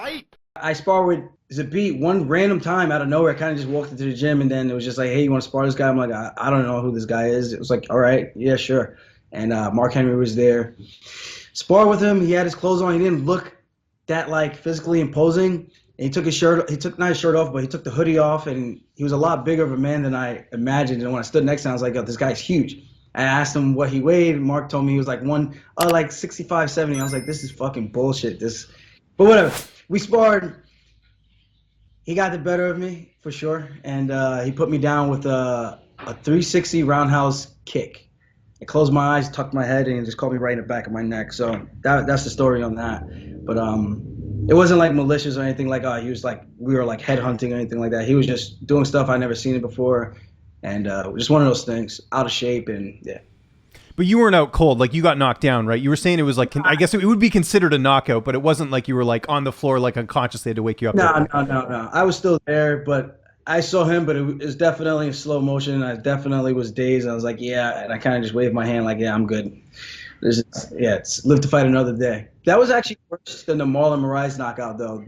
hype. I sparred with Zabit one random time out of nowhere. I kind of just walked into the gym, and then it was just like, hey, you want to spar this guy? I'm like, I don't know who this guy is. It was like, all right, yeah, sure. And Mark Henry was there. Spar with him. He had his clothes on. He didn't look that like physically imposing. And he took his shirt. He took not his shirt off, but he took the hoodie off, and he was a lot bigger of a man than I imagined. And when I stood next to him, I was like, yo, this guy's huge. I asked him what he weighed. Mark told me he was like 65, 70. I was like, this is fucking bullshit. But whatever. We sparred. He got the better of me for sure, and he put me down with a 360 roundhouse kick. I closed my eyes, tucked my head, and just caught me right in the back of my neck. So that's the story on that. But it wasn't like malicious or anything like he was like we were like headhunting or anything like that. He was just doing stuff I'd never seen it before, and just one of those things, out of shape, and yeah. But you weren't out cold, like you got knocked down, right? You were saying it was like, I guess it would be considered a knockout, but it wasn't like you were like on the floor, like unconscious. They had to wake you up. No. I was still there, but I saw him, but it was definitely in slow motion. I definitely was dazed. I was like, yeah, and I kind of just waved my hand like, yeah, I'm good. It's live to fight another day. That was actually worse than the Marlon Moraes knockout, though.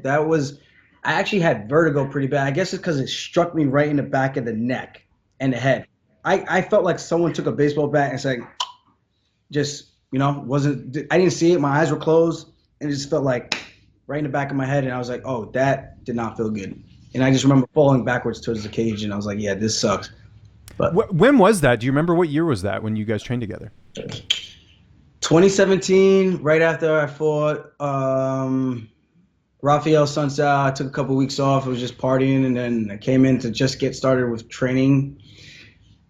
I actually had vertigo pretty bad. I guess it's because it struck me right in the back of the neck and the head. I felt like someone took a baseball bat and said, just, I didn't see it. My eyes were closed, and it just felt like right in the back of my head, and I was like, oh, that did not feel good. And I just remember falling backwards towards the cage, and I was like, yeah, this sucks. But when was that? Do you remember what year was that when you guys trained together? 2017, right after I fought Rafael Sunsao. I took a couple weeks off. I was just partying, and then I came in to just get started with training.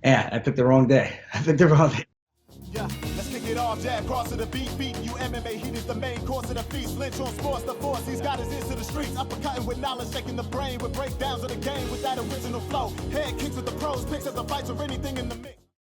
Yeah, I picked the wrong day. Yeah, let's kick it off, jab, cross to the beat, beating you MMA, heat is the main course of the feast, Lynch on sports, the force, he's got his ears to the streets, uppercutting with knowledge, shaking the brain with breakdowns of the game with that original flow, head kicks with the pros, picks of the fights or anything in the